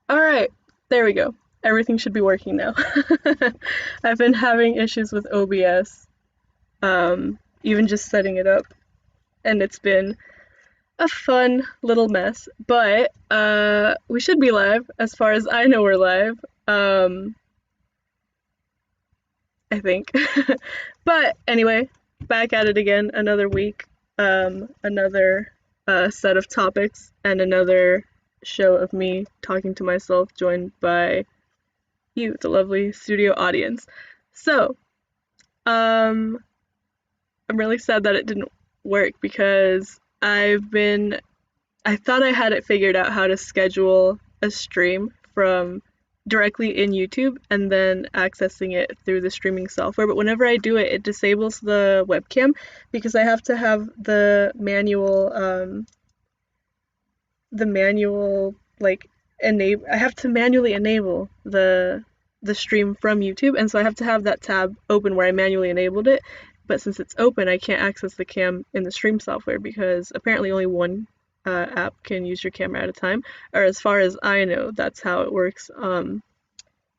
All right, there we go. Everything should be working now. I've been having issues with OBS, even just setting it up, and it's been a fun little mess. But we should be live. As far as I know, we're live. I think. But anyway, back at it again. Another week, another set of topics, and another show of me talking to myself, joined by you, the lovely studio audience. So, um, I'm really sad that it didn't work because I thought I had it figured out how to schedule a stream from directly in YouTube and then accessing it through the streaming software. But whenever I do it, it disables the webcam because I have to have the manual like enable. I have to manually enable the stream from YouTube, and so I have to have that tab open where I manually enabled it. But since it's open, I can't access the cam in the stream software because apparently only one app can use your camera at a time. Or as far as I know, that's how it works on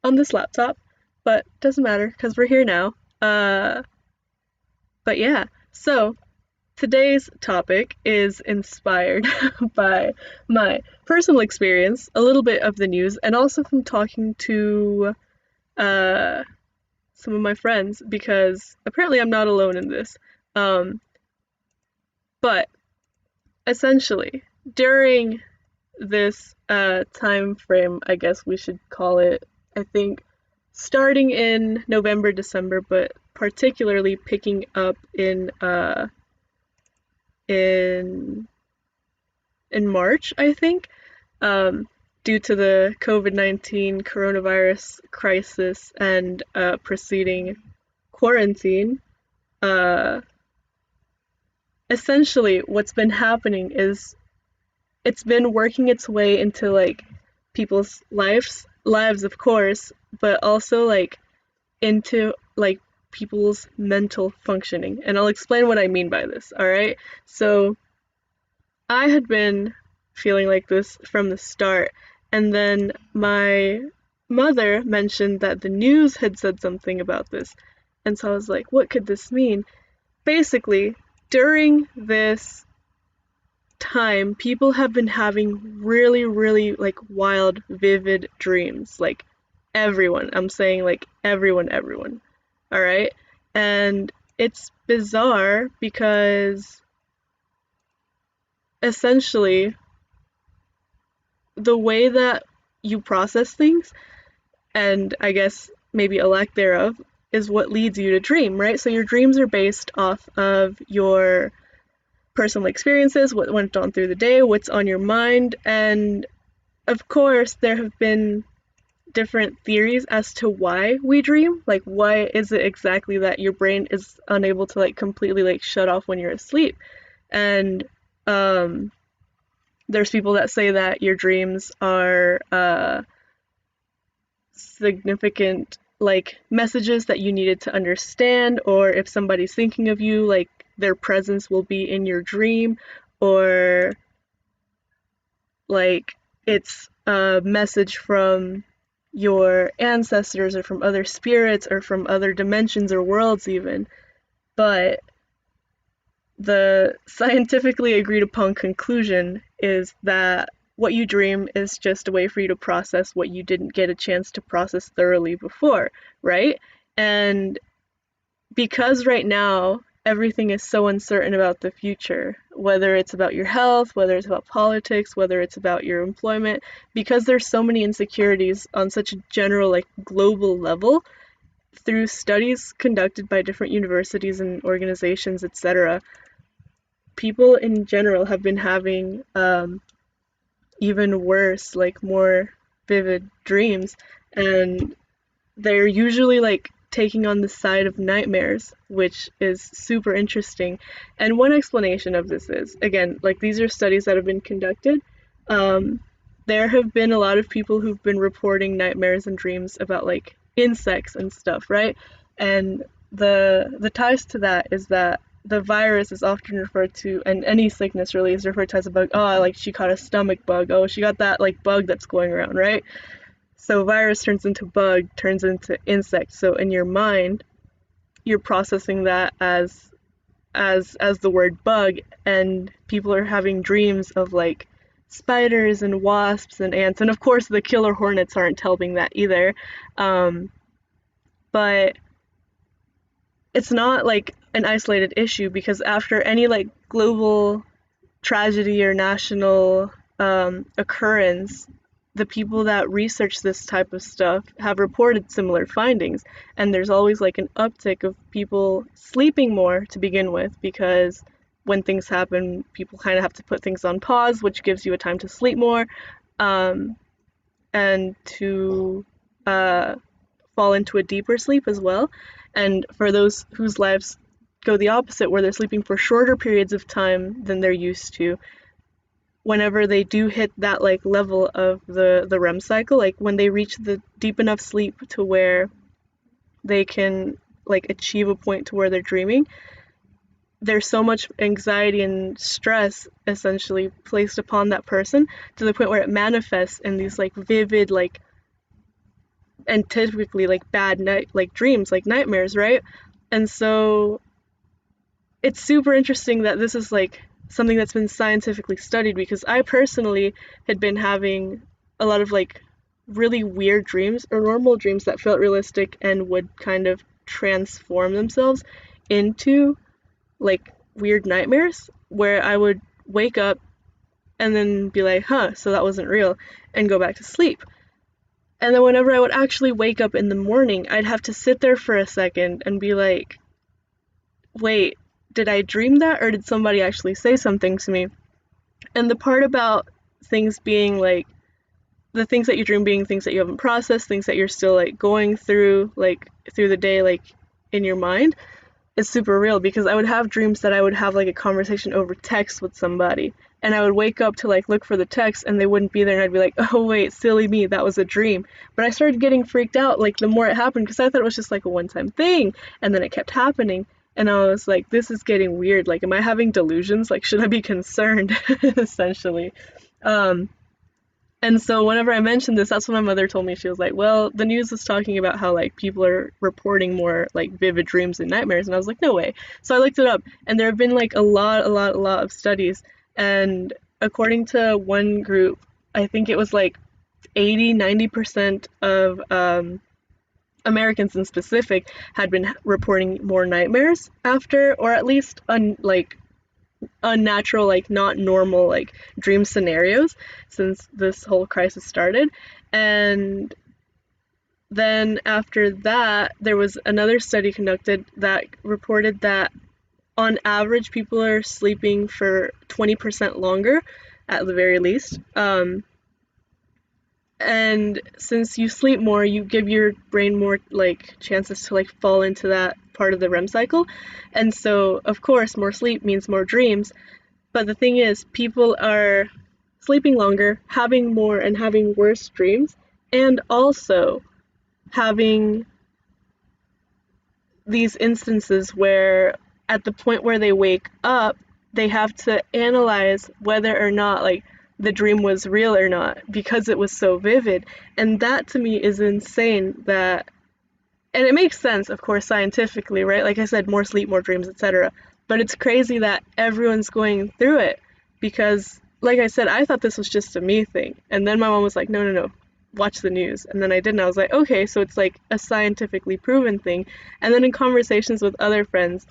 this laptop. But doesn't matter because we're here now. But yeah, so today's topic is inspired by my personal experience, a little bit of the news, and also from talking to uh, some of my friends because apparently I'm not alone in this. Um, but essentially, during this time frame, I guess we should call it, I think, starting in November, December, but particularly picking up in in March, I think, um, due to the COVID-19 coronavirus crisis and preceding quarantine. Uh, Essentially, what's been happening is it's been working its way into like people's lives of course, but also like into like people's mental functioning. And I'll explain what I mean by this, all right? So I had been feeling like this from the start, and then my mother mentioned that the news had said something about this. And so I was like, what could this mean? Basically, during this time, people have been having really, really like wild, vivid dreams. Like everyone. I'm saying like everyone. All right? And it's bizarre because essentially the way that you process things, and I guess maybe a lack thereof, is what leads you to dream, right? So your dreams are based off of your personal experiences, what went on through the day, what's on your mind, and of course, there have been different theories as to why we dream. Like, why is it exactly that your brain is unable to like completely like shut off when you're asleep? And um, there's people that say that your dreams are significant like messages that you needed to understand, or if somebody's thinking of you, like their presence will be in your dream, or like it's a message from your ancestors or from other spirits or from other dimensions or worlds even. But the scientifically agreed upon conclusion is that what you dream is just a way for you to process what you didn't get a chance to process thoroughly before, right? And because right now everything is so uncertain about the future, whether it's about your health, whether it's about politics, whether it's about your employment, because there's so many insecurities on such a general, like global level, through studies conducted by different universities and organizations, etc., people in general have been having even worse, like more vivid dreams, and they're usually like taking on the side of nightmares, which is super interesting. And one explanation of this is, again, like these are studies that have been conducted. Um, there have been a lot of people who've been reporting nightmares and dreams about like insects and stuff, right? And the ties to that is that the virus is often referred to, and any sickness really is referred to as a bug. Oh, like she caught a stomach bug. Oh, she got that like bug that's going around, right? So virus turns into bug, turns into insect. So in your mind, you're processing that as the word bug, and people are having dreams of like spiders and wasps and ants, and of course the killer hornets aren't helping that either. Um, but it's not like an isolated issue, because after any like global tragedy or national occurrence, the people that research this type of stuff have reported similar findings. And there's always like an uptick of people sleeping more to begin with, because when things happen, people kind of have to put things on pause, which gives you a time to sleep more, um, and to uh, fall into a deeper sleep as well. And for those whose lives go the opposite, where they're sleeping for shorter periods of time than they're used to, whenever they do hit that like level of the REM cycle, like when they reach the deep enough sleep to where they can like achieve a point to where they're dreaming, there's so much anxiety and stress essentially placed upon that person, to the point where it manifests in these like vivid like, and typically like bad night like dreams, like nightmares, right? And so it's super interesting that this is like something that's been scientifically studied, because I personally had been having a lot of like really weird dreams, or normal dreams that felt realistic and would kind of transform themselves into like weird nightmares, where I would wake up and then be like, huh, so that wasn't real, and go back to sleep. And then whenever I would actually wake up in the morning, I'd have to sit there for a second and be like, wait, did I dream that, or did somebody actually say something to me? And the part about things being like, the things that you dream being things that you haven't processed, things that you're still like going through, like through the day, like in your mind, is super real, because I would have dreams that I would have like a conversation over text with somebody, and I would wake up to like look for the text and they wouldn't be there, and I'd be like, oh wait, silly me, that was a dream. But I started getting freaked out like the more it happened, because I thought it was just like a one-time thing, and then it kept happening, and I was like, this is getting weird, like am I having delusions, like should I be concerned? Essentially. um and so whenever I mentioned this, that's when my mother told me, she was like, well, the news is talking about how like people are reporting more like vivid dreams and nightmares. And I was like, no way. So I looked it up, and there have been like a lot of studies. And according to one group, I think it was like 80-90% of Americans in specific had been reporting more nightmares after, or at least like unnatural, like not normal, like dream scenarios since this whole crisis started. And then after that, there was another study conducted that reported that on average, people are sleeping for 20% longer, at the very least. And since you sleep more, you give your brain more like chances to like fall into that part of the REM cycle. And so, of course, more sleep means more dreams. But the thing is, people are sleeping longer, having more and having worse dreams, and also having these instances where at the point where they wake up, they have to analyze whether or not like the dream was real or not, because it was so vivid. And that to me is insane, that, and it makes sense, of course, scientifically, right? Like I said, more sleep, more dreams, etc. But it's crazy that everyone's going through it, because, like I said, I thought this was just a me thing. And then my mom was like, no, no, no, watch the news. And then I did, and I was like, okay, so it's like a scientifically proven thing. And then in conversations with other friends,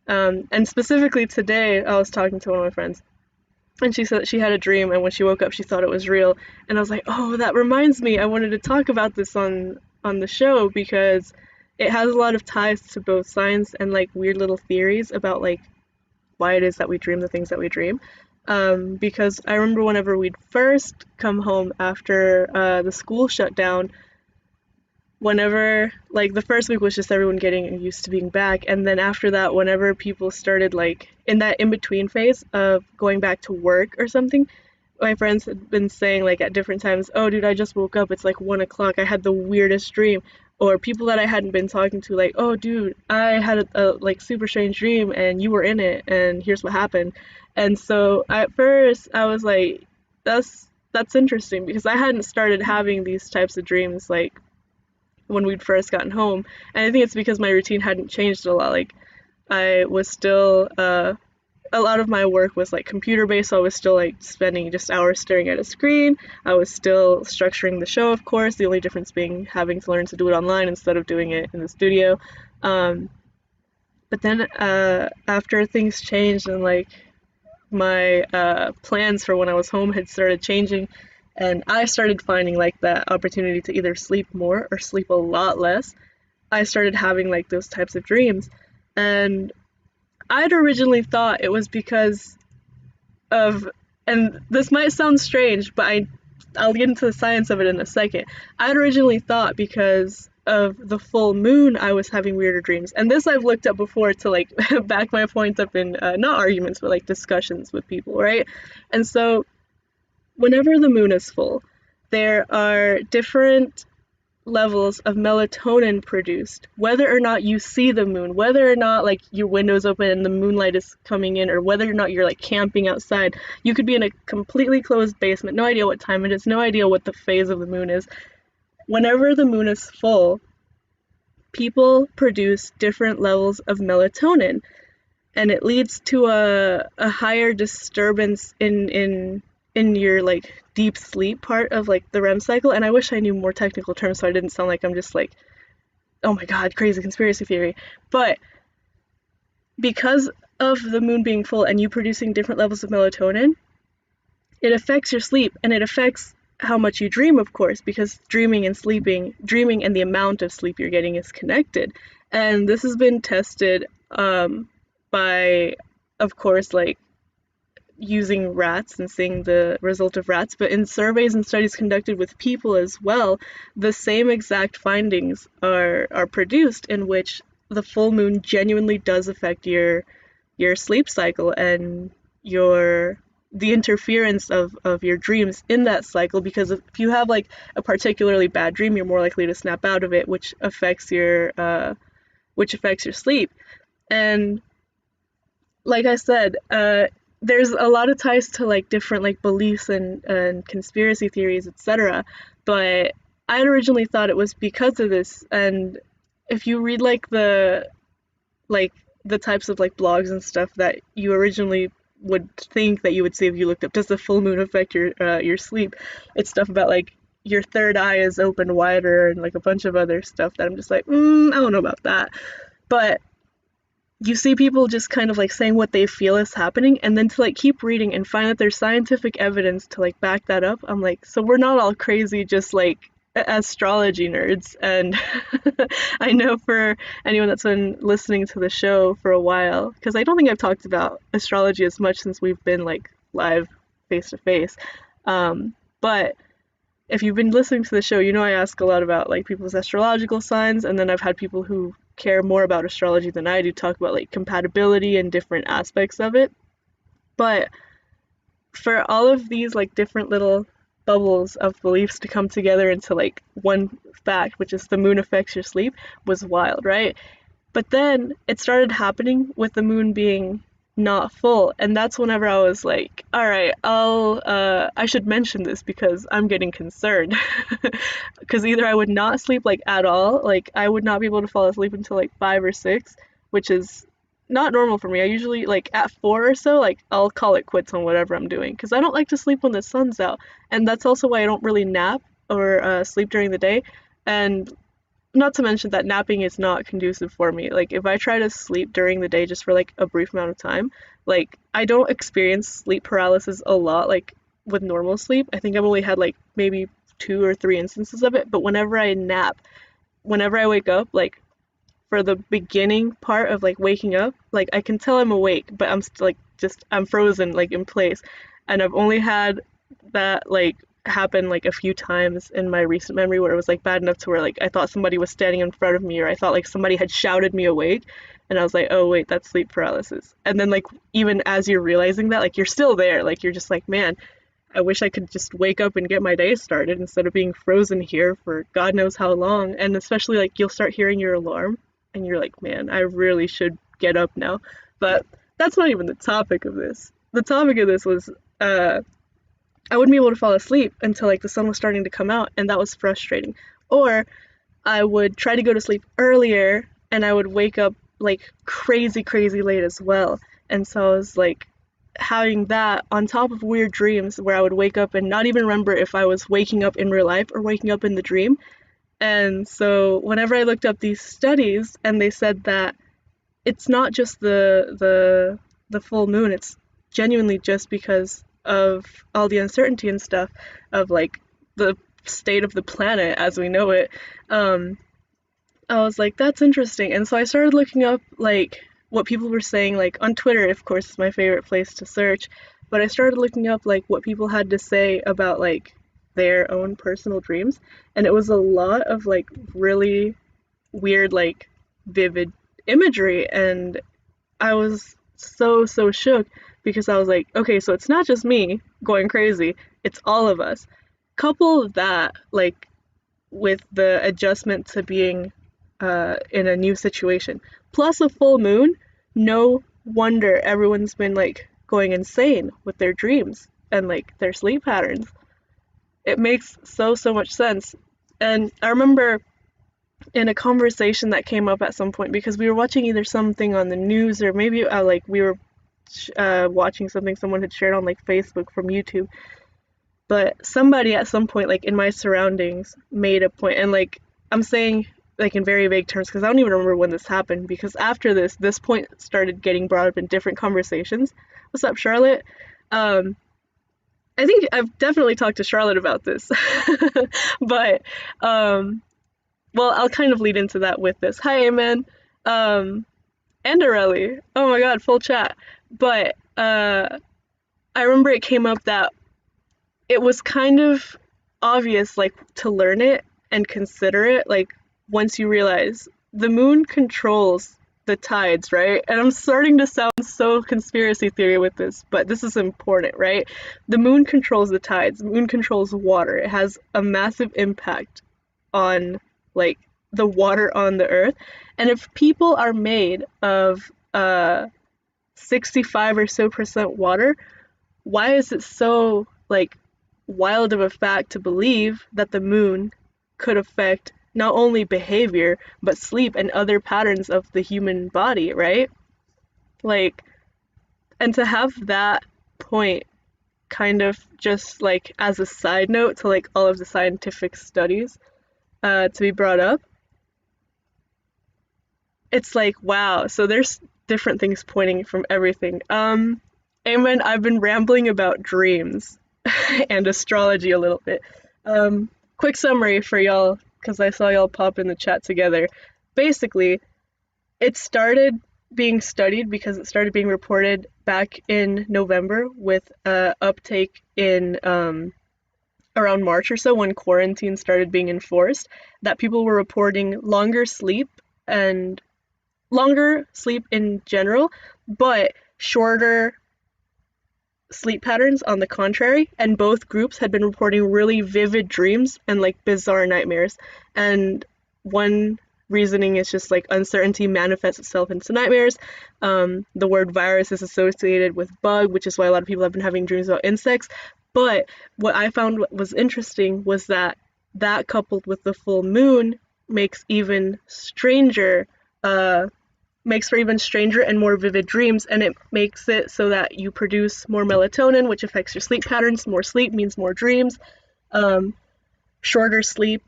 and specifically today, I was talking to one of my friends, and she said that she had a dream, and when she woke up, she thought it was real. And I was like, oh, that reminds me, I wanted to talk about this on the show, because it has a lot of ties to both science and like weird little theories about like why it is that we dream the things that we dream. Because I remember whenever we'd first come home after the school shut down, whenever like the first week was just everyone getting used to being back, and then after that, whenever people started like in that in-between phase of going back to work or something, my friends had been saying like at different times, oh dude, I just woke up, it's like 1 o'clock, I had the weirdest dream. or people that I hadn't been talking to, like, oh dude, I had a like super strange dream and you were in it and here's what happened. And so at first I was like, that's interesting because I hadn't started having these types of dreams like when we'd first gotten home. And I think it's because my routine hadn't changed a lot. Like I was still a lot of my work was like computer based, so I was still like spending just hours staring at a screen. I was still structuring the show, of course, the only difference being having to learn to do it online instead of doing it in the studio. Um, but then after things changed and like my plans for when I was home had started changing, and I started finding like that opportunity to either sleep more or sleep a lot less, I started having like those types of dreams. And I'd originally thought it was because of, and this might sound strange, but I'll get into the science of it in a second. I'd originally thought because of the full moon I was having weirder dreams. And this I've looked up before to like back my point up in not arguments but like discussions with people, right? And so whenever the moon is full, there are different levels of melatonin produced, whether or not you see the moon, whether or not like your window's open and the moonlight is coming in, or whether or not you're like camping outside. You could be in a completely closed basement, no idea what time it is, no idea what the phase of the moon is. Whenever the moon is full, people produce different levels of melatonin, and it leads to a higher disturbance in your like deep sleep part of like the REM cycle. And I wish I knew more technical terms so I didn't sound like I'm just like, oh my god, crazy conspiracy theory. But because of the moon being full and you producing different levels of melatonin, it affects your sleep, and it affects how much you dream, of course, because dreaming and the amount of sleep you're getting is connected. And this has been tested by, of course, like using rats and seeing the result of rats, but in surveys and studies conducted with people as well, the same exact findings are produced, in which the full moon genuinely does affect your sleep cycle and your the interference of your dreams in that cycle, because if you have like a particularly bad dream, you're more likely to snap out of it, which affects your sleep. And like I said, there's a lot of ties to like different like beliefs and conspiracy theories, etc. But I had originally thought it was because of this. And if you read like the types of like blogs and stuff that you originally would think that you would see if you looked up, does the full moon affect your sleep? It's stuff about like your third eye is open wider and like a bunch of other stuff that I'm just like, I don't know about that. But you see people just kind of like saying what they feel is happening, and then to like keep reading and find that there's scientific evidence to like back that up. I'm like, so we're not all crazy, just like astrology nerds. And I know for anyone that's been listening to the show for a while, because I don't think I've talked about astrology as much since we've been like live face to face. But if you've been listening to the show, you know I ask a lot about like people's astrological signs, and then I've had people who care more about astrology than I do talk about like compatibility and different aspects of it. But for all of these like different little bubbles of beliefs to come together into like one fact, which is the moon affects your sleep, was wild, right? But then it started happening with the moon being not full, and that's whenever I was like, all right, I should mention this because I'm getting concerned. Because either I would not sleep like at all, like I would not be able to fall asleep until like 5 or 6, which is not normal for me. I usually like at 4 or so, like I'll call it quits on whatever I'm doing because I don't like to sleep when the sun's out, and that's also why I don't really nap or sleep during the day. And not to mention that napping is not conducive for me. Like if I try to sleep during the day just for like a brief amount of time, like I don't experience sleep paralysis a lot like with normal sleep. I think I've only had like maybe 2 or 3 instances of it, but whenever I nap, whenever I wake up, like for the beginning part of like waking up, like I can tell I'm awake, but I'm still like just I'm frozen like in place. And I've only had that like happened like a few times in my recent memory where it was like bad enough to where like I thought somebody was standing in front of me, or I thought like somebody had shouted me awake, and I was like, oh wait, that's sleep paralysis. And then like even as you're realizing that, like you're still there, like you're just like, man, I wish I could just wake up and get my day started instead of being frozen here for God knows how long. And especially like you'll start hearing your alarm and you're like, man, I really should get up now. But that's not even the topic of this. The topic of this was I wouldn't be able to fall asleep until like the sun was starting to come out, and that was frustrating. Or I would try to go to sleep earlier and I would wake up like crazy, crazy late as well. And so I was like having that on top of weird dreams where I would wake up and not even remember if I was waking up in real life or waking up in the dream. And so whenever I looked up these studies and they said that it's not just the full moon, it's genuinely just because of all the uncertainty and stuff of like the state of the planet as we know it. Um, I was like, that's interesting. And so I started looking up like what people were saying, like on Twitter, of course, is my favorite place to search. But I started looking up like what people had to say about like their own personal dreams. And it was a lot of like really weird, like vivid imagery. And I was so shook because I was like, okay, so it's not just me going crazy, it's all of us. Couple that like with the adjustment to being in a new situation. Plus a full moon, no wonder everyone's been like going insane with their dreams and like their sleep patterns. It makes so much sense. And I remember in a conversation that came up at some point because we were watching either something on the news or maybe like we were watching something someone had shared on like Facebook from YouTube. But somebody at some point, like in my surroundings, made a point, and like I'm saying, like in very vague terms, because I don't even remember when this happened. Because after this point started getting brought up in different conversations. What's up, Charlotte? I think I've definitely talked to Charlotte about this, but well, I'll kind of lead into that with this. Hi, Amen, and Areli. Oh my God, full chat. But I remember it came up that it was kind of obvious, like, to learn it and consider it, like, once you realize the moon controls the tides, right? And I'm starting to sound so conspiracy theory with this, but this is important, right? The moon controls the tides, the moon controls water. It has a massive impact on, like, the water on the earth. And if people are made of 65 or so percent water, why is it so, like, wild of a fact to believe that the moon could affect not only behavior but sleep and other patterns of the human body, right? Like, and to have that point kind of just like as a side note to like all of the scientific studies to be brought up, it's like, wow, so there's different things pointing from everything. Amen, I've been rambling about dreams and astrology a little bit. Quick summary for y'all, because I saw y'all pop in the chat together. Basically, it started being studied because it started being reported back in November with uptake in around March or so when quarantine started being enforced, that people were reporting longer sleep in general, but shorter sleep patterns on the contrary, and both groups had been reporting really vivid dreams and like bizarre nightmares. And one reasoning is just like uncertainty manifests itself into nightmares. The word virus is associated with bug, which is why a lot of people have been having dreams about insects. But what I found was interesting was that coupled with the full moon makes for even stranger and more vivid dreams, and it makes it so that you produce more melatonin, which affects your sleep patterns. More sleep means more dreams. Shorter sleep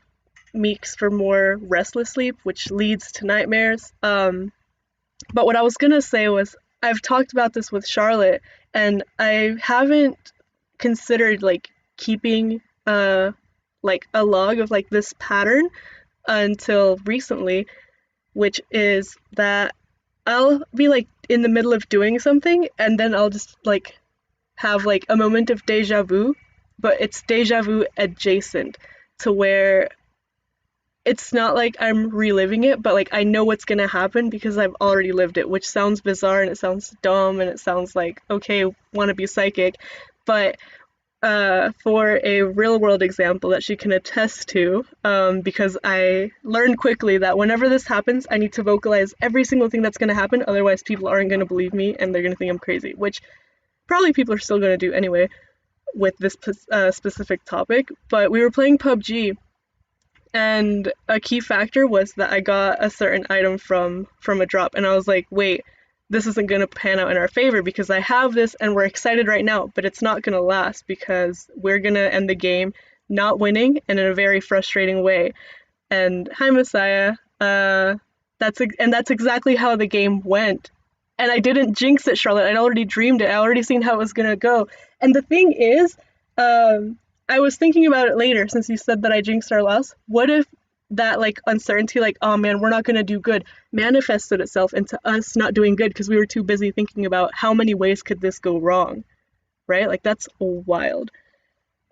makes for more restless sleep, which leads to nightmares. But what I was gonna say was, I've talked about this with Charlotte, and I haven't considered like keeping like a log of like this pattern until recently, which is that I'll be like in the middle of doing something and then I'll just like have like a moment of deja vu, but it's deja vu adjacent to where it's not like I'm reliving it, but like I know what's gonna happen because I've already lived it, which sounds bizarre and it sounds dumb and it sounds like, okay, wanna be psychic, but for a real world example that she can attest to, because I learned quickly that whenever this happens, I need to vocalize every single thing that's going to happen. Otherwise, people aren't going to believe me and they're going to think I'm crazy, which probably people are still going to do anyway with this specific topic. But we were playing PUBG, and a key factor was that I got a certain item from a drop, and I was like, wait, this isn't going to pan out in our favor because I have this and we're excited right now, but it's not going to last because we're going to end the game not winning and in a very frustrating way. And hi, Messiah. That's exactly how the game went. And I didn't jinx it, Charlotte. I'd already dreamed it. I already seen how it was gonna go. And the thing is, I was thinking about it later since you said that I jinxed our loss. What if that like uncertainty, like, oh man, we're not gonna do good, manifested itself into us not doing good because we were too busy thinking about how many ways could this go wrong, right? Like that's wild.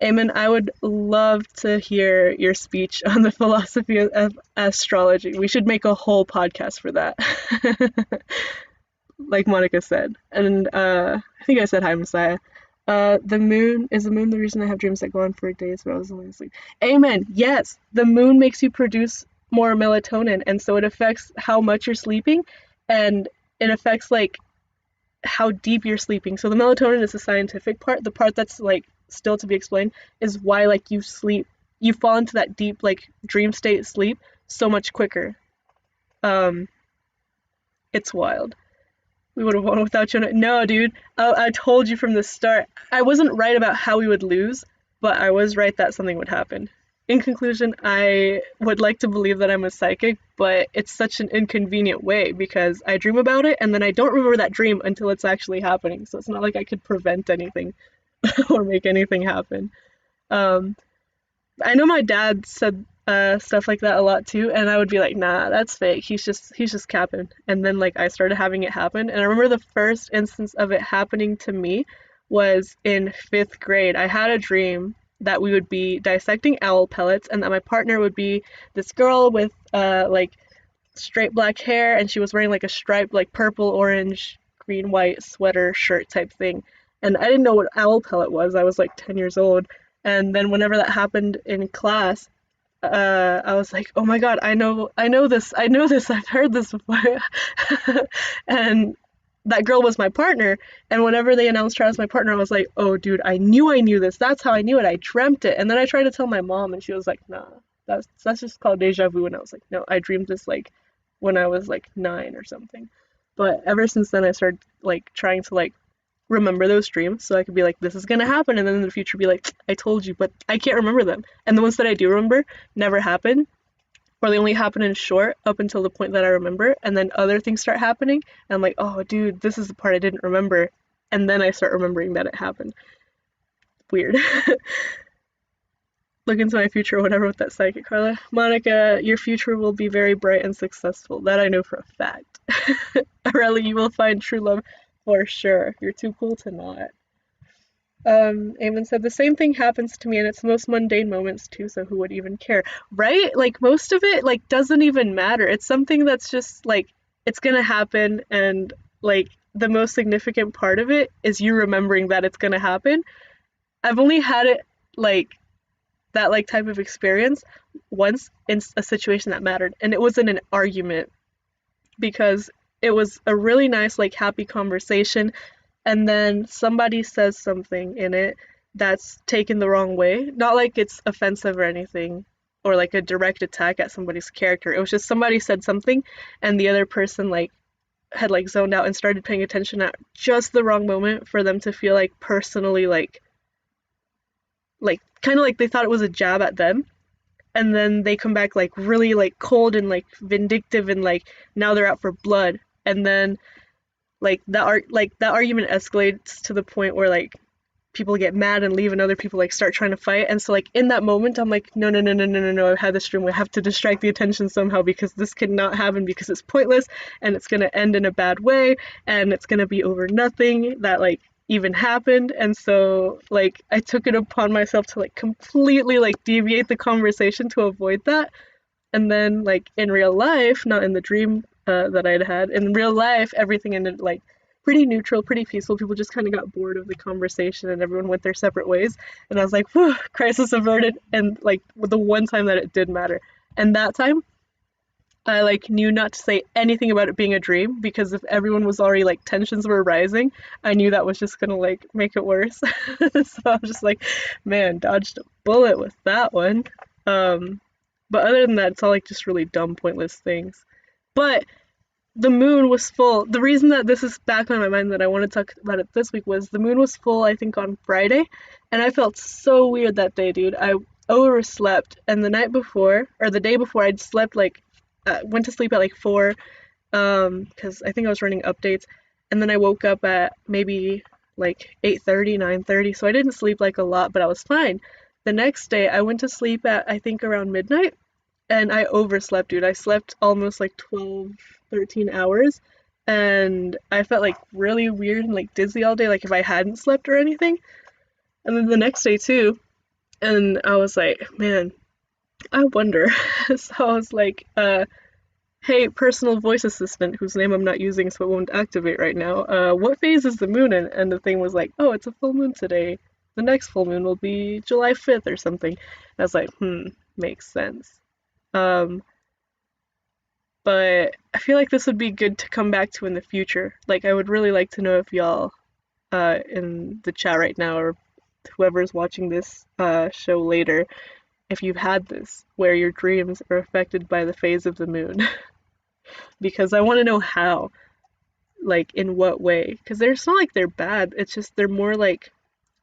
Eamon, I would love to hear your speech on the philosophy of astrology. We should make a whole podcast for that. Like Monica said. And I think I said hi, Messiah. The moon is the moon the reason I have dreams that go on for days when I was only asleep. Amen. Yes, the moon makes you produce more melatonin, and so it affects how much you're sleeping, and it affects like how deep you're sleeping. So the melatonin is the scientific part. The part that's like still to be explained is why like you fall into that deep like dream state sleep so much quicker. Um, it's wild. We would have won without you. No, dude. I told you from the start. I wasn't right about how we would lose, but I was right that something would happen. In conclusion, I would like to believe that I'm a psychic, but it's such an inconvenient way because I dream about it and then I don't remember that dream until it's actually happening. So it's not like I could prevent anything or make anything happen. Um, I know my dad said stuff like that a lot too, and I would be like, nah, that's fake. He's just capping. And then like I started having it happen, and I remember the first instance of it happening to me was in fifth grade. I had a dream that we would be dissecting owl pellets, and that my partner would be this girl with like straight black hair, and she was wearing like a striped like purple, orange, green, white sweater shirt type thing. And I didn't know what owl pellet was. I was like 10 years old. And then whenever that happened in class, I was like, oh my god, I know this, I've heard this before. And that girl was my partner, and whenever they announced her as my partner, I was like, oh dude, I knew this, that's how I knew it, I dreamt it. And then I tried to tell my mom, and she was like, nah, that's just called deja vu. And I was like, no, I dreamed this like when I was like 9 or something. But ever since then I started like trying to like remember those dreams so I could be like, this is gonna happen, and then in the future be like, I told you, but I can't remember them. And the ones that I do remember never happen, or they only happen in short up until the point that I remember, and then other things start happening, and I'm like, oh dude, this is the part I didn't remember, and then I start remembering that it happened. Weird. Look into my future or whatever with that psychic, Carla. Monica, your future will be very bright and successful. That I know for a fact. Aurelie, you will find true love for sure. You're too cool to not. Eamon said, the same thing happens to me in its most mundane moments too, so who would even care? Right? Like, most of it, like, doesn't even matter. It's something that's just, like, it's gonna happen, and, like, the most significant part of it is you remembering that it's gonna happen. I've only had it, like, that, like, type of experience once in a situation that mattered, and it was in an argument, because it was a really nice, like, happy conversation, and then somebody says something in it that's taken the wrong way. Not like it's offensive or anything, or like a direct attack at somebody's character. It was just somebody said something, and the other person, like, had, like, zoned out and started paying attention at just the wrong moment for them to feel, like, personally, like, kind of like they thought it was a jab at them. And then they come back, like, really, like, cold and, like, vindictive, and, like, now they're out for blood. And then like that argument escalates to the point where like people get mad and leave, and other people like start trying to fight. And so like in that moment I'm like, no, I've had this dream, we have to distract the attention somehow, because this cannot happen, because it's pointless, and it's gonna end in a bad way, and it's gonna be over nothing that like even happened. And so like I took it upon myself to like completely like deviate the conversation to avoid that. And then like in real life, not in the dream that I'd had, in real life everything ended like pretty neutral, pretty peaceful. People just kind of got bored of the conversation and everyone went their separate ways. And I was like, whew, crisis averted. And like the one time that it did matter. And that time, I like knew not to say anything about it being a dream because if everyone was already like tensions were rising, I knew that was just gonna like make it worse. So I was just like, man, dodged a bullet with that one. Um, but other than that, it's all like just really dumb, pointless things. But the moon was full. The reason that this is back on my mind that I want to talk about it this week was the moon was full, I think, on Friday, and I felt so weird that day, dude. I overslept, and the night before, or the day before, I'd slept like, went to sleep at like 4, because I think I was running updates, and then I woke up at maybe like 8:30, 9:30, so I didn't sleep like a lot, but I was fine. The next day, I went to sleep at I think around midnight, and I overslept, dude. I slept almost like 12, 13 hours, and I felt like really weird and like dizzy all day, like if I hadn't slept or anything. And then the next day too, and I was like, man, I wonder. So I was like, hey, personal voice assistant, whose name I'm not using so it won't activate right now, what phase is the moon in? And the thing was like, oh, it's a full moon today. The next full moon will be July 5th or something. And I was like, makes sense. Um, but I feel like this would be good to come back to in the future. Like, I would really like to know if y'all, in the chat right now, or whoever's watching this, show later, if you've had this, where your dreams are affected by the phase of the moon. Because I want to know how, like, in what way. Because it's not like they're bad, it's just they're more, like,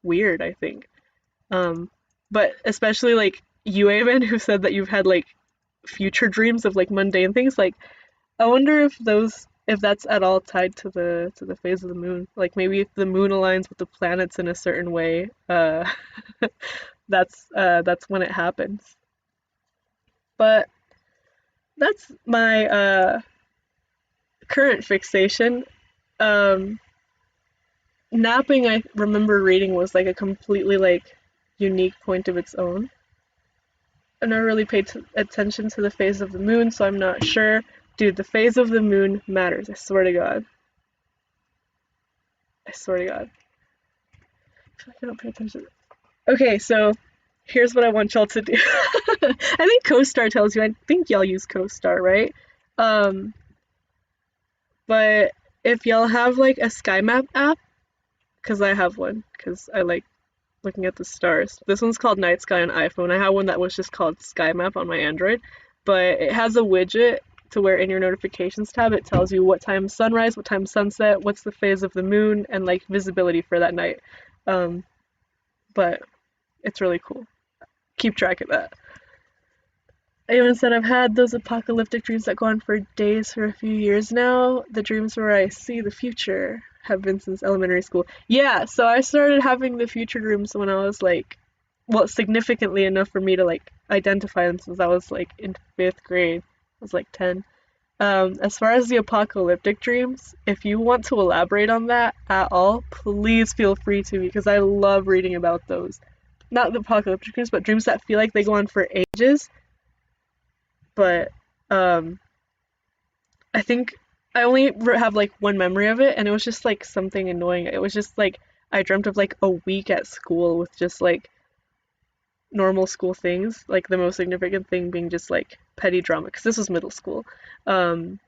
weird, I think. Um, but especially, like, you, Aven, who said that you've had, like, future dreams of, like, mundane things, like, I wonder if that's at all tied to the phase of the moon. Like maybe if the moon aligns with the planets in a certain way, that's when it happens. But that's my current fixation. Um, Napping, I remember reading, was like a completely like unique point of its own. I never really paid attention to the phase of the moon, so I'm not sure. Dude, the phase of the moon matters. I swear to God. I swear to God. I feel like I don't pay attention. Okay, so here's what I want y'all to do. I think CoStar tells you. I think y'all use CoStar, right? Um, but if y'all have like a sky map app, because I have one, because I like looking at the stars. This one's called Night Sky on iPhone. I had one that was just called Sky Map on my Android, but it has a widget to where in your notifications tab it tells you what time sunrise, what time sunset, what's the phase of the moon, and like visibility for that night. Um, but it's really cool. Keep track of that. I even said I've had those apocalyptic dreams that go on for days for a few years now. The dreams where I see the future have been since elementary school. Yeah, so I started having the future dreams when I was like, well, significantly enough for me to like identify them since I was like in 5th grade. I was like 10. As far as the apocalyptic dreams, if you want to elaborate on that at all, please feel free to because I love reading about those. Not the apocalyptic dreams, but dreams that feel like they go on for ages. But um, I think I only have like one memory of it, and it was just like something annoying. It was just like I dreamt of like a week at school with just like normal school things, like the most significant thing being just like petty drama, because this was middle school. Um,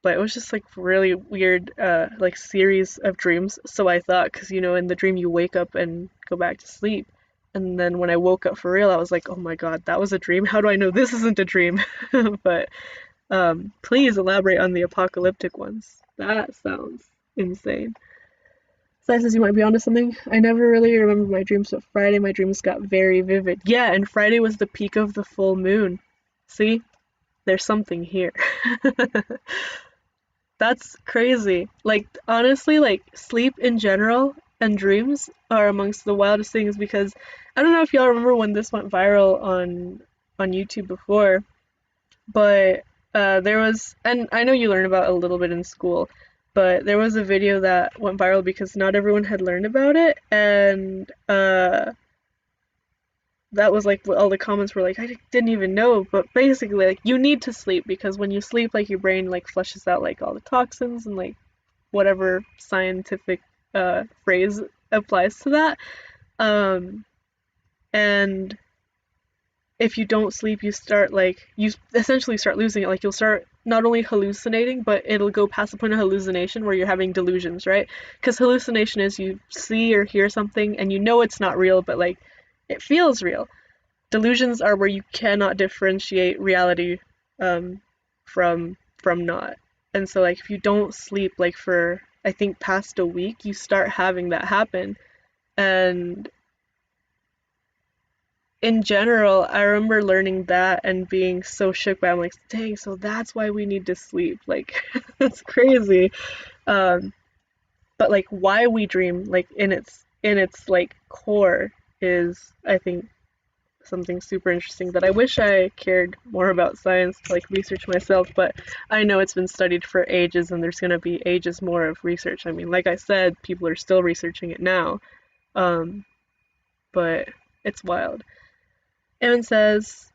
but it was just like really weird, like series of dreams. So I thought, because you know, in the dream you wake up and go back to sleep. And then when I woke up for real, I was like, oh my God, that was a dream. How do I know this isn't a dream? But please elaborate on the apocalyptic ones. That sounds insane. Sai says you might be onto something. I never really remember my dreams, but Friday my dreams got very vivid. Yeah, and Friday was the peak of the full moon. See? There's something here. That's crazy. Like, honestly, like, sleep in general and dreams are amongst the wildest things because I don't know if y'all remember when this went viral on YouTube before, but there was, and I know you learn about it a little bit in school, but there was a video that went viral because not everyone had learned about it, and that was like what all the comments were like, I didn't even know, but basically like you need to sleep because when you sleep like your brain like flushes out like all the toxins and like whatever scientific phrase applies to that. Um, and if you don't sleep, you essentially start losing it. Like you'll start not only hallucinating, but it'll go past the point of hallucination where you're having delusions, right? Because hallucination is you see or hear something and you know it's not real, but like it feels real. Delusions are where you cannot differentiate reality from not. And so like if you don't sleep like for I think past a week, you start having that happen. And in general, I remember learning that and being so shook by it. I'm like, dang, so that's why we need to sleep. Like, that's crazy. Um, but like why we dream, like in its like core is I think something super interesting that I wish I cared more about science to like research myself, but I know it's been studied for ages and there's gonna be ages more of research. I mean, like I said, people are still researching it now. Um, but it's wild. Evan says,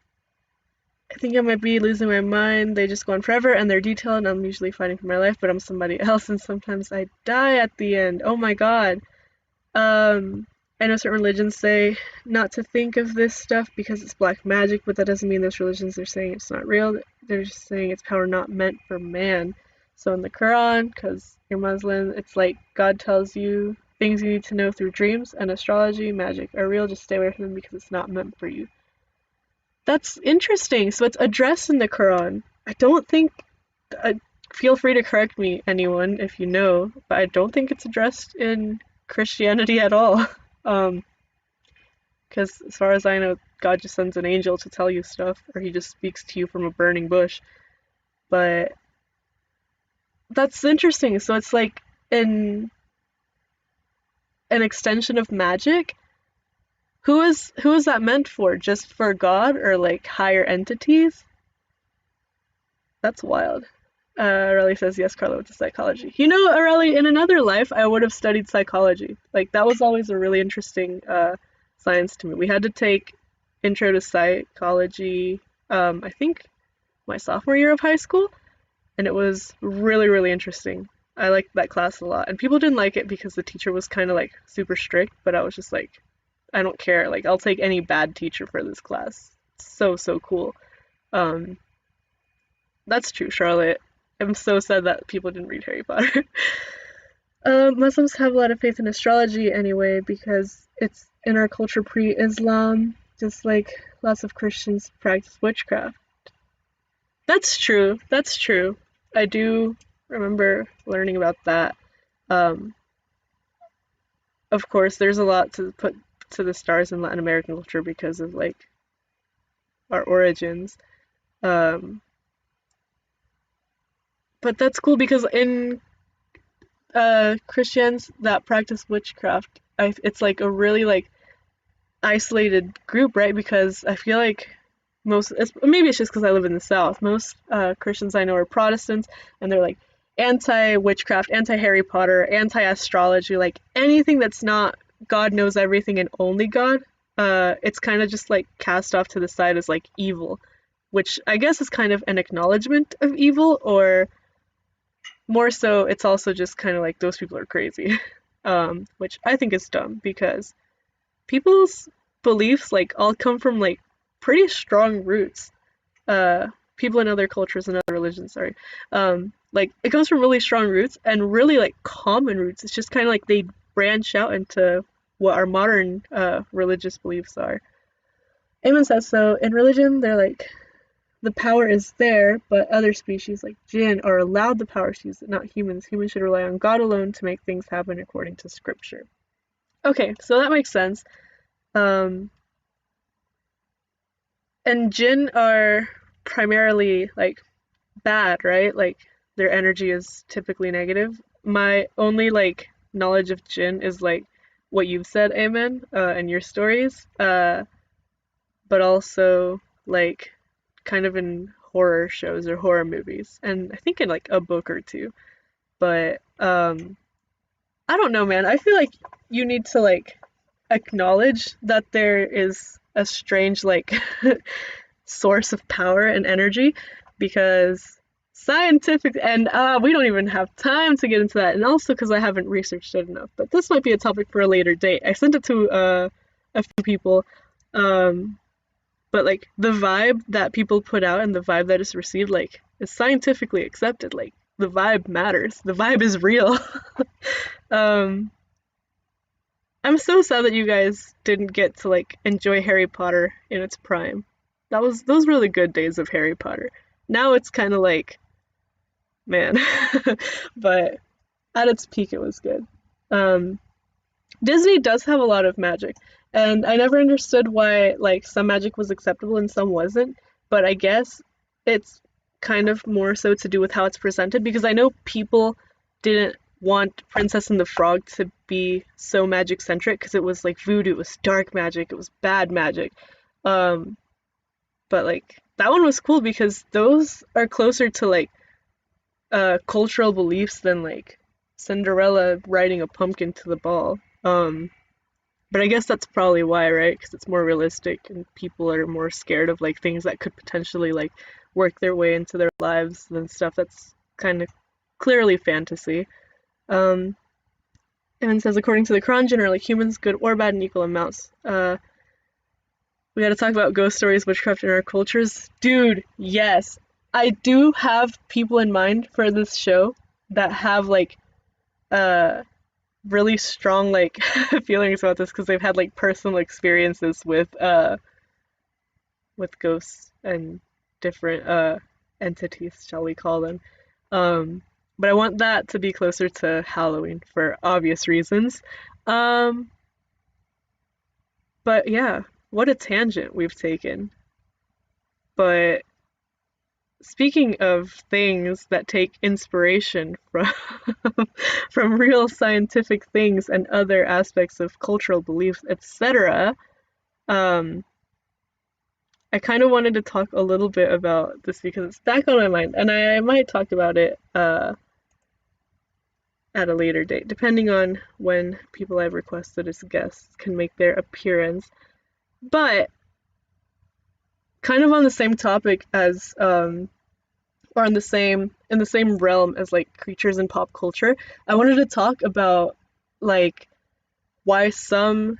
I think I might be losing my mind. They just go on forever and they're detailed and I'm usually fighting for my life, but I'm somebody else and sometimes I die at the end. Oh my god. Um, I know certain religions say not to think of this stuff because it's black magic, but that doesn't mean those religions are saying it's not real. They're just saying it's power not meant for man. So in the Quran, because you're Muslim, it's like God tells you things you need to know through dreams, and astrology, magic are real. Just stay away from them because it's not meant for you. That's interesting. So it's addressed in the Quran. I don't think. Feel free to correct me, anyone, if you know, but I don't think it's addressed in Christianity at all. Um, because as far as I know, God just sends an angel to tell you stuff, or he just speaks to you from a burning bush. But that's interesting. So it's like an extension of magic. Who is that meant for? Just for God or like higher entities? That's wild. Aurelie says, yes, Carla went to psychology. You know, Aurelie, in another life, I would have studied psychology. Like, that was always a really interesting science to me. We had to take intro to psychology, I think my sophomore year of high school, and it was really, really interesting. I liked that class a lot. And people didn't like it because the teacher was kind of like super strict, but I was just like, I don't care. Like, I'll take any bad teacher for this class. It's so, so cool. Um, that's true, Charlotte. I'm so sad that people didn't read Harry Potter. Muslims have a lot of faith in astrology anyway because it's in our culture pre-Islam, just like lots of Christians practice witchcraft. That's true. That's true. I do remember learning about that. Um, of course, there's a lot to put to the stars in Latin American culture because of like our origins. Um, but that's cool because in Christians that practice witchcraft, it's like a really like isolated group, right? Because I feel like maybe it's just because I live in the South. Most Christians I know are Protestants, and they're like anti-witchcraft, anti-Harry Potter, anti-astrology, like anything that's not God knows everything and only God. It's kind of just like cast off to the side as like evil, which I guess is kind of an acknowledgement of evil, or more so, it's also just kind of like those people are crazy, which I think is dumb because people's beliefs like all come from like pretty strong roots. People in other cultures and other religions, sorry, like it comes from really strong roots and really like common roots. It's just kind of like they branch out into what our modern religious beliefs are. Amen says so. In religion, they're like the power is there, but other species like jinn are allowed the power to use it, not humans. Humans should rely on God alone to make things happen according to scripture. Okay, so that makes sense. Um, and jinn are primarily like bad, right? Like their energy is typically negative. My only like knowledge of jinn is like what you've said, Amen, and your stories, but also like kind of in horror shows or horror movies, and I think in like a book or two. But I don't know, man. I feel like you need to like acknowledge that there is a strange like source of power and energy because scientific, and we don't even have time to get into that, and also because I haven't researched it enough. But this might be a topic for a later date. I sent it to a few people, um, but like the vibe that people put out and the vibe that is received, like, is scientifically accepted. Like the vibe matters. The vibe is real. um, I'm so sad that you guys didn't get to like enjoy Harry Potter in its prime. Those were the good days of Harry Potter. Now it's kind of like, man, but at its peak it was good. Um, Disney does have a lot of magic, and I never understood why like some magic was acceptable and some wasn't, but I guess it's kind of more so to do with how it's presented because I know people didn't want Princess and the Frog to be so magic centric because it was like voodoo, it was dark magic, it was bad magic. Um, but like that one was cool because those are closer to like cultural beliefs than like Cinderella riding a pumpkin to the ball. But I guess that's probably why, right? Because it's more realistic and people are more scared of like things that could potentially like work their way into their lives than stuff that's kind of clearly fantasy. Um, and it says, according to the Quran, generally humans, good or bad, in equal amounts. We got to talk about ghost stories, witchcraft in our cultures. Dude, yes. I do have people in mind for this show that have like uh really strong like feelings about this because they've had like personal experiences with ghosts and different entities, shall we call them. Um but I want that to be closer to Halloween for obvious reasons. Um but yeah, what a tangent we've taken. But speaking of things that take inspiration from from real scientific things and other aspects of cultural beliefs, etc., um, I kind of wanted to talk a little bit about this because it's back on my mind, and I might talk about it at a later date, depending on when people I've requested as guests can make their appearance. But kind of on the same topic as or in the same realm as like creatures in pop culture, I wanted to talk about like why some,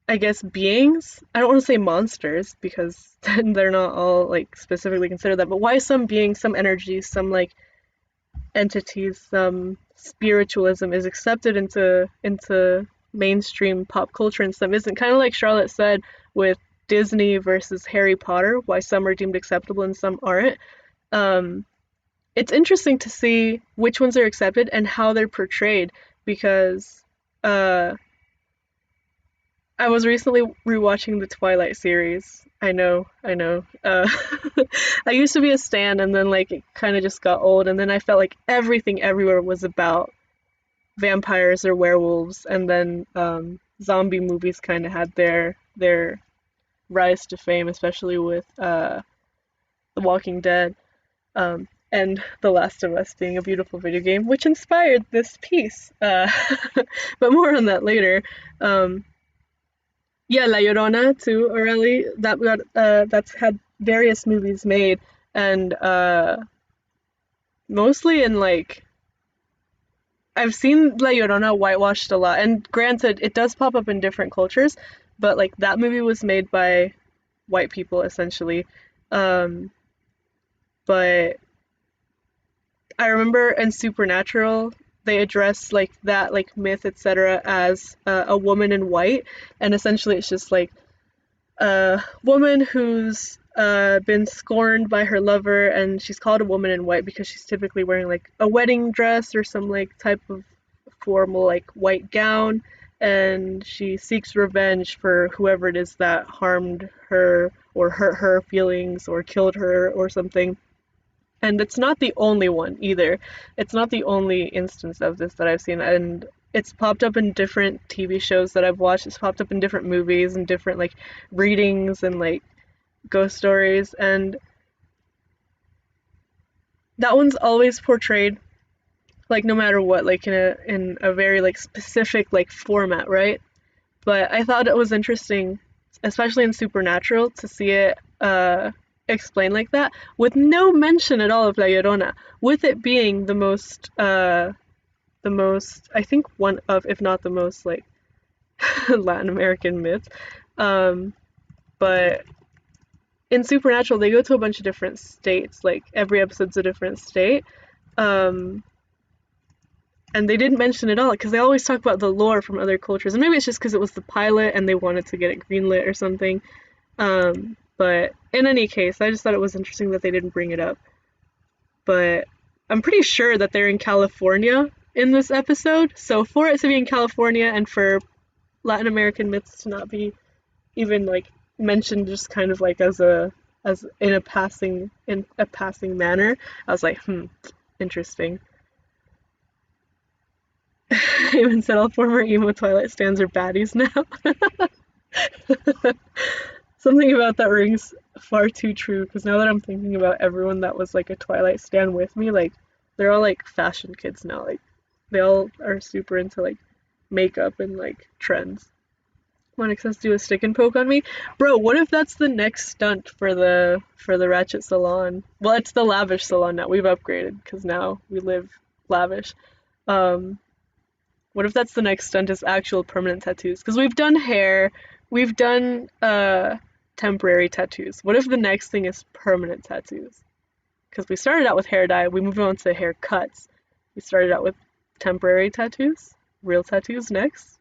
I guess, beings, I don't want to say monsters because then they're not all like specifically considered that, but why some beings, some energies, some like entities, some spiritualism is accepted into mainstream pop culture and some isn't. Kind of like Charlotte said with Disney versus Harry Potter, why some are deemed acceptable and some aren't. Um, it's interesting to see which ones are accepted and how they're portrayed because uh, I was recently rewatching the Twilight series. I know. I used to be a stan, and then like it kind of just got old, and then I felt like everything everywhere was about vampires or werewolves, and then zombie movies kind of had their rise to fame, especially with The Walking Dead. And The Last of Us being a beautiful video game, which inspired this piece. But more on that later. Um, yeah, La Llorona too, Aurelie. That's had various movies made, and mostly in like I've seen La Llorona whitewashed a lot. And granted, it does pop up in different cultures, but like that movie was made by white people essentially. Um, but I remember in Supernatural they address like that like myth etc. as a woman in white, and essentially it's just like a woman who's been scorned by her lover, and she's called a woman in white because she's typically wearing like a wedding dress or some like type of formal like white gown, and she seeks revenge for whoever it is that harmed her or hurt her feelings or killed her or something. And it's not the only one either. It's not the only instance of this that I've seen, and it's popped up in different TV shows that I've watched. It's popped up in different movies and different like readings and like ghost stories, and that one's always portrayed like no matter what, like in a very like specific like format, right? But I thought it was interesting, especially in Supernatural, to see it explained like that, with no mention at all of La Llorona, with it being the most, I think one of, if not the most, like, Latin American myth. Um, but in Supernatural, they go to a bunch of different states. Like every episode's a different state. Um, and they didn't mention it all because they always talk about the lore from other cultures. And maybe it's just because it was the pilot and they wanted to get it greenlit or something. But in any case, I just thought it was interesting that they didn't bring it up. But I'm pretty sure that they're in California in this episode. So for it to be in California and for Latin American myths to not be even like mentioned just kind of like as in a passing manner, I was like, interesting. Even said all former emo Twilight stans are baddies now. Something about that rings far too true because now that I'm thinking about everyone that was like a Twilight stan with me, like they're all like fashion kids now. Like they all are super into like makeup and like trends. Monica says do a stick and poke on me. Bro, what if that's the next stunt for the Ratchet salon? Well, it's the lavish salon now. We've upgraded because now we live lavish. Um, what if that's the next stunt is actual permanent tattoos? Because we've done hair, we've done temporary tattoos. What if the next thing is permanent tattoos? Because we started out with hair dye, we moved on to haircuts. We started out with temporary tattoos, real tattoos next.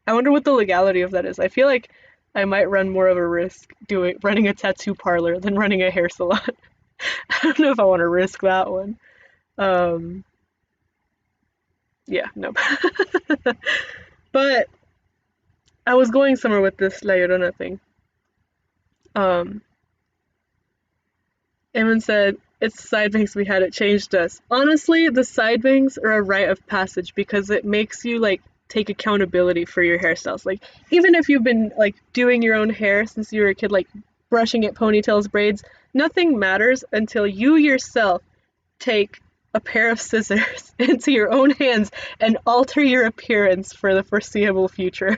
I wonder what the legality of that is. I feel like I might run more of a risk running a tattoo parlor than running a hair salon. I don't know if I want to risk that one. Um, yeah, no. But I was going somewhere with this La Llorona thing. Um, Eamon said, it's side bangs we had, it changed us. Honestly, the side bangs are a rite of passage because it makes you like take accountability for your hairstyles. Like even if you've been like doing your own hair since you were a kid, like brushing it, ponytails, braids, nothing matters until you yourself take a pair of scissors into your own hands and alter your appearance for the foreseeable future.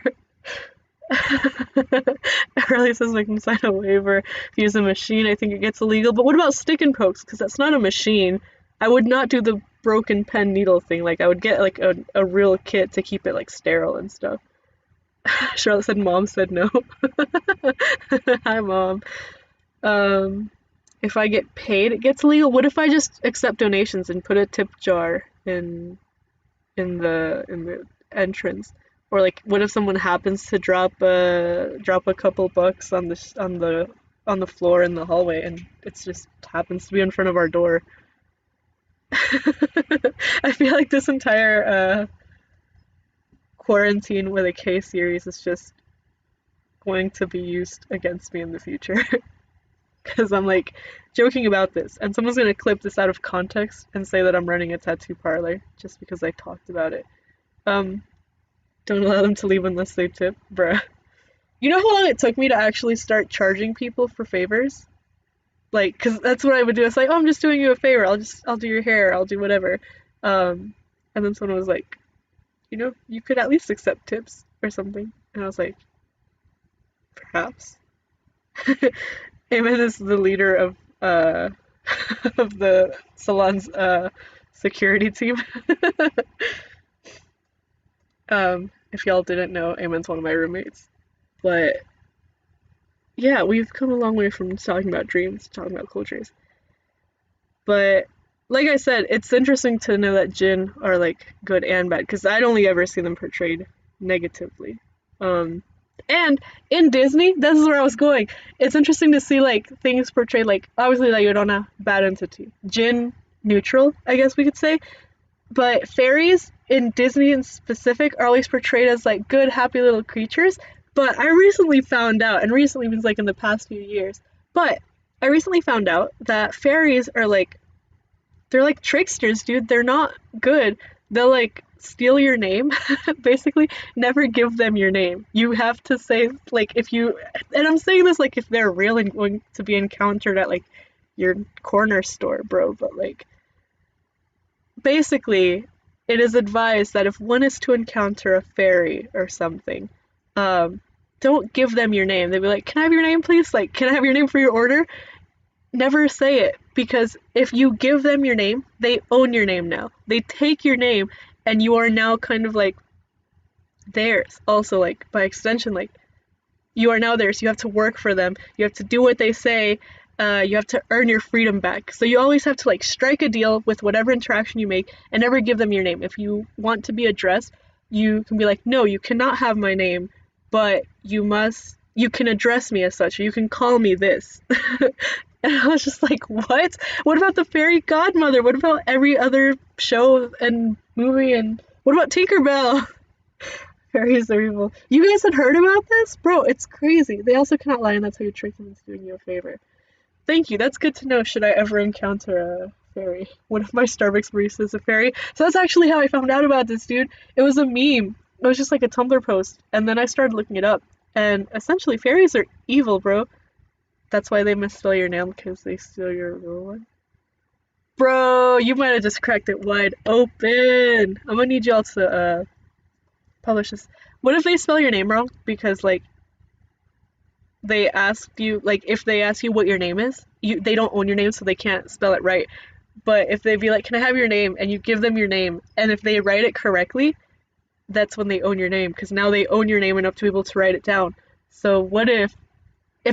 Riley says we can sign a waiver if you use a machine. I think it gets illegal. But what about stick and pokes? Because that's not a machine. I would not do the broken pen needle thing. Like I would get like a real kit to keep it like sterile and stuff. Charlotte said mom said no. Hi mom. If I get paid, it gets illegal. What if I just accept donations and put a tip jar in the entrance? Or like, what if someone happens to drop a couple bucks on the floor in the hallway, and it just happens to be in front of our door? I feel like this entire quarantine with a K series is just going to be used against me in the future. Because I'm like joking about this, and someone's gonna clip this out of context and say that I'm running a tattoo parlor just because I talked about it. Um, don't allow them to leave unless they tip, bruh. You know how long it took me to actually start charging people for favors? Like, cause that's what I would do. It's like, oh, I'm just doing you a favor. I'll do your hair. I'll do whatever. And then someone was like, you could at least accept tips or something. And I was like, perhaps. Eamon is the leader of of the salon's security team. If y'all didn't know, Eamon's one of my roommates. But yeah, we've come a long way from talking about dreams to talking about cultures. But like I said, it's interesting to know that Jinn are like good and bad because I'd only ever seen them portrayed negatively. And in Disney, this is where I was going. It's interesting to see like things portrayed like obviously La Llorona, bad entity. Jinn, neutral, I guess we could say. But fairies in Disney in specific are always portrayed as like good, happy little creatures. But I recently found out, and recently means like in the past few years, but I recently found out that fairies are like, they're like tricksters, dude. They're not good. They'll like steal your name, basically. Never give them your name. You have to say, like, and I'm saying this like if they're real and going to be encountered at like your corner store, bro, but like, basically, it is advised that if one is to encounter a fairy or something, don't give them your name. They'd be like, can I have your name, please? Like, can I have your name for your order? never say it, because if you give them your name, they own your name now. They take your name, and you are now kind of like theirs. Also, like by extension, like you are now theirs. You have to work for them. You have to do what they say. You have to earn your freedom back. So you always have to like strike a deal with whatever interaction you make and never give them your name. If you want to be addressed, you can be like, no, you cannot have my name, but you can address me as such, or you can call me this. And I was just like, what? What about the fairy godmother? What about every other show and movie? And what about Tinkerbell? Fairies are evil. You guys had heard about this? Bro, it's crazy. They also cannot lie, and that's how you trick them into doing you a favor. Thank you. That's good to know should I ever encounter a fairy. One of my Starbucks baristas is a fairy. So that's actually how I found out about this, dude. It was a meme. It was just like a Tumblr post. And then I started looking it up. And essentially, fairies are evil, bro. That's why they misspell your name, because they steal your real one. Bro, you might have just cracked it wide open. I'm gonna need y'all to publish this. What if they spell your name wrong? Because like they asked you, like if they ask you what your name is, they don't own your name, so they can't spell it right. But if they be like, "Can I have your name?" and you give them your name, and if they write it correctly, that's when they own your name, because now they own your name enough to be able to write it down. So what if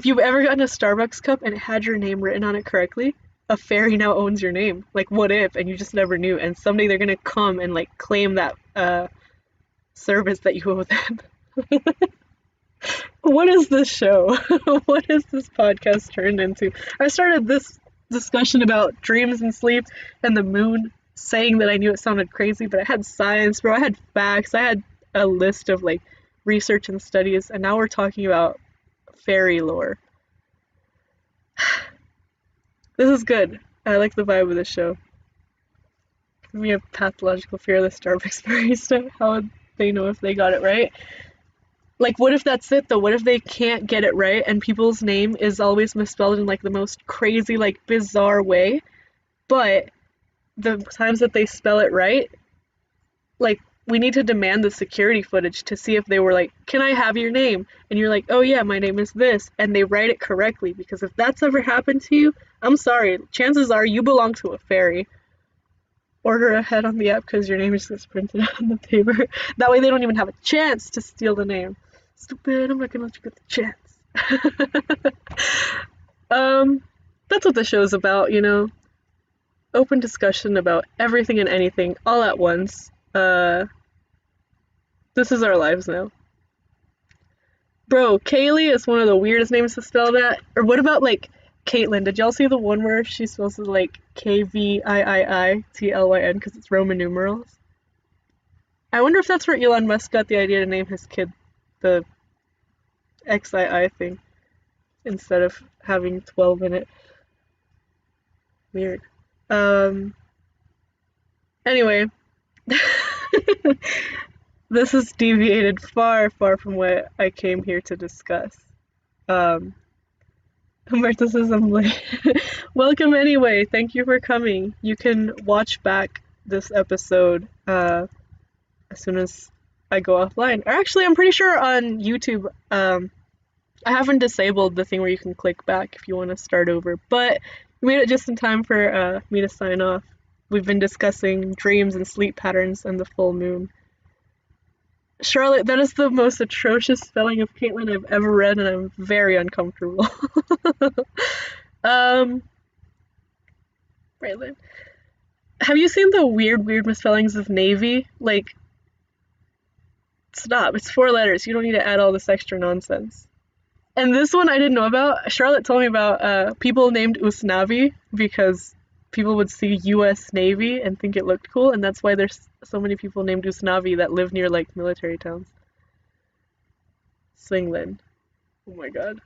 you've ever gotten a Starbucks cup and it had your name written on it correctly, a fairy now owns your name. Like what if, and you just never knew, and someday they're gonna come and like claim that service that you owe them. What is this show? What is this podcast turned into? I started this discussion about dreams and sleep and the moon, saying that I knew it sounded crazy, but I had science, bro. I had facts. I had a list of like research and studies, and now we're talking about fairy lore. This is good. I like the vibe of this show. Give me a pathological fear of the Starbucks barista. How would they know if they got it right? Like, what if that's it though? What if they can't get it right and people's name is always misspelled in like the most crazy, like bizarre way, but the times that they spell it right, like we need to demand the security footage to see if they were like, "Can I have your name?" And you're like, "Oh yeah, my name is this," and they write it correctly, because if that's ever happened to you, I'm sorry, chances are you belong to a fairy. Order ahead on the app because your name just gets printed on the paper. That way they don't even have a chance to steal the name. Stupid, I'm not gonna let you get the chance. That's what the show's about, you know? Open discussion about everything and anything all at once. This is our lives now. Bro, Kaylee is one of the weirdest names to spell that. Or what about like Caitlyn? Did y'all see the one where she's supposed to like KVIIITLYN because it's Roman numerals? I wonder if that's where Elon Musk got the idea to name his kid the XII thing instead of having 12 in it. Weird. Anyway, this has deviated far, far from what I came here to discuss. Martha says I'm late. Welcome anyway. Thank you for coming. You can watch back this episode as soon as I go offline. Or actually, I'm pretty sure on YouTube, I haven't disabled the thing where you can click back if you want to start over. But we made it just in time for me to sign off. We've been discussing dreams and sleep patterns and the full moon. Charlotte, that is the most atrocious spelling of Caitlyn I've ever read, and I'm very uncomfortable. Braylon. Have you seen the weird misspellings of Navy? Like, stop. It's 4 letters. You don't need to add all this extra nonsense. And this one I didn't know about. Charlotte told me about people named Usnavi because people would see US Navy and think it looked cool, and that's why there's so many people named Usnavi that live near like military towns. Swingland. Oh my god.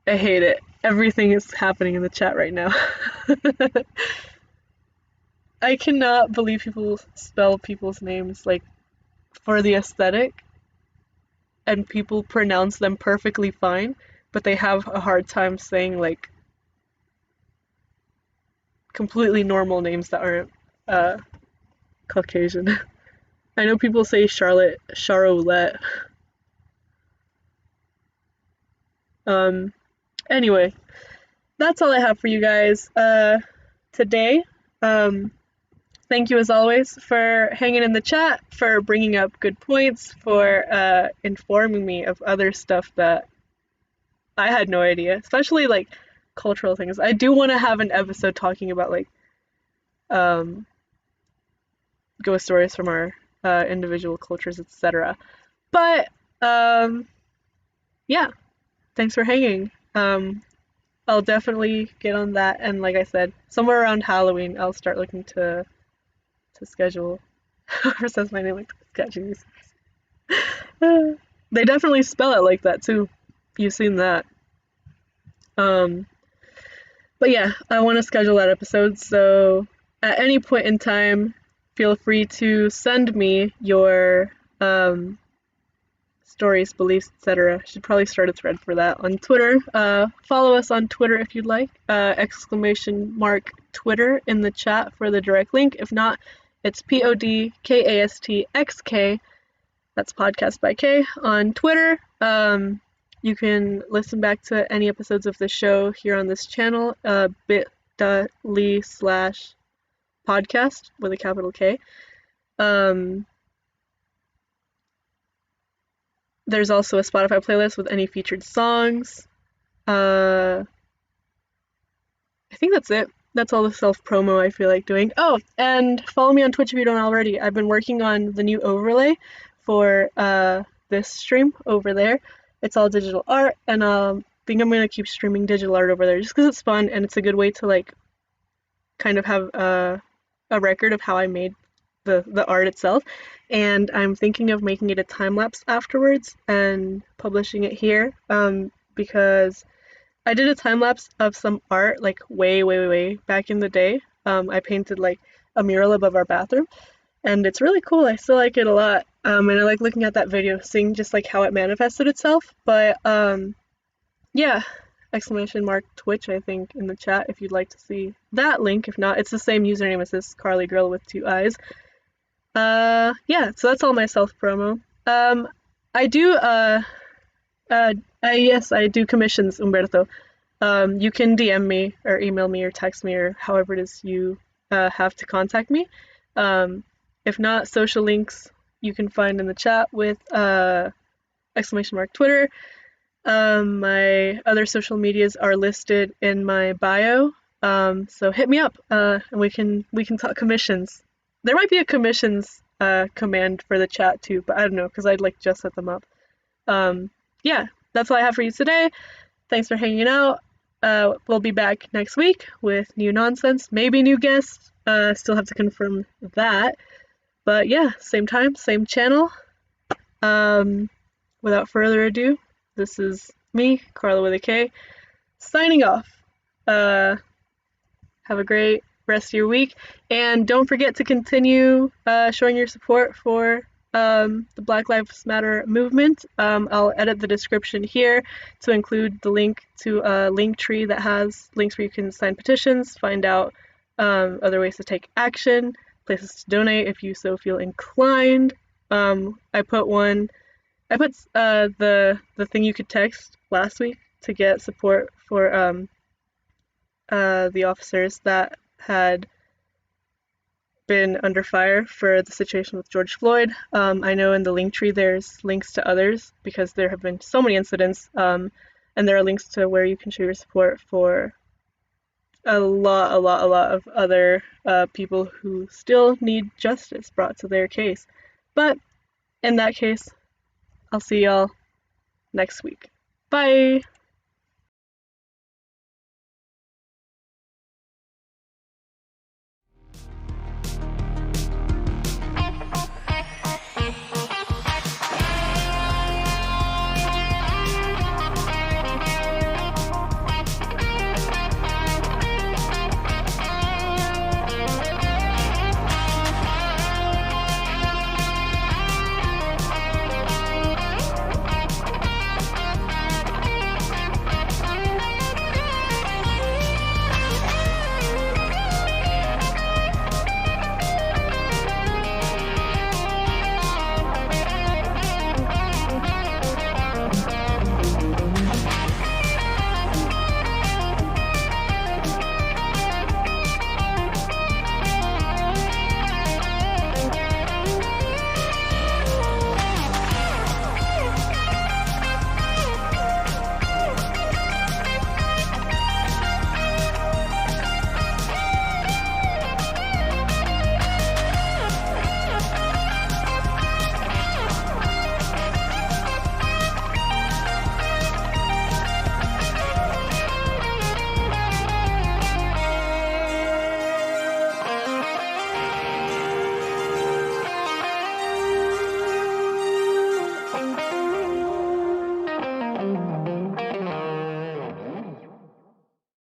I hate it. Everything is happening in the chat right now. I cannot believe people spell people's names like for the aesthetic and people pronounce them perfectly fine, but they have a hard time saying like completely normal names that aren't Caucasian. I know people say Charlotte, Charolette. Anyway, that's all I have for you guys today. Thank you as always for hanging in the chat, for bringing up good points, for informing me of other stuff that I had no idea, especially like cultural things. I do want to have an episode talking about like um, ghost stories from our individual cultures, etc. But yeah, thanks for hanging. I'll definitely get on that, and like I said, somewhere around Halloween, I'll start looking to schedule. Whoever says my name like schedule. They definitely spell it like that too. You've seen that. Um, but yeah, I want to schedule that episode, so at any point in time, feel free to send me your stories, beliefs, etc. Should probably start a thread for that on Twitter. Follow us on Twitter if you'd like. Exclamation mark Twitter in the chat for the direct link. If not, it's PODKASTXK. That's podcast by K on Twitter. You can listen back to any episodes of the show here on this channel, bit.ly/podcast with a capital K. There's also a Spotify playlist with any featured songs. I think that's it. That's all the self-promo I feel like doing. Oh, and follow me on Twitch if you don't already. I've been working on the new overlay for this stream over there. It's all digital art, and I think I'm going to keep streaming digital art over there just because it's fun, and it's a good way to like kind of have a record of how I made the art itself. And I'm thinking of making it a time lapse afterwards and publishing it here because I did a time lapse of some art like way back in the day. I painted like a mural above our bathroom, and it's really cool. I still like it a lot, and I like looking at that video, seeing just like how it manifested itself. But yeah, exclamation mark Twitch, I think, in the chat if you'd like to see that link. If not, it's the same username as this Carly girl with 2 eyes. Yeah, so that's all my self promo. I do yes, I do commissions, Umberto. You can DM me or email me or text me or however it is you have to contact me. If not, social links you can find in the chat with exclamation mark Twitter. My other social medias are listed in my bio. So hit me up, and we can talk commissions. There might be a commissions command for the chat too, but I don't know because I'd like just set them up. Yeah, that's all I have for you today. Thanks for hanging out. We'll be back next week with new nonsense, maybe new guests. Still have to confirm that. But yeah, same time, same channel. Without further ado, this is me, Carla with a K, signing off. Have a great rest of your week, and don't forget to continue showing your support for the Black Lives Matter movement. I'll edit the description here to include the link to a link tree that has links where you can sign petitions, find out other ways to take action, places to donate if you so feel inclined. I put the thing you could text last week to get support for the officers that had been under fire for the situation with George Floyd. I know in the link tree there's links to others because there have been so many incidents, and there are links to where you can show your support for a lot of other people who still need justice brought to their case. But in that case, I'll see y'all next week. Bye!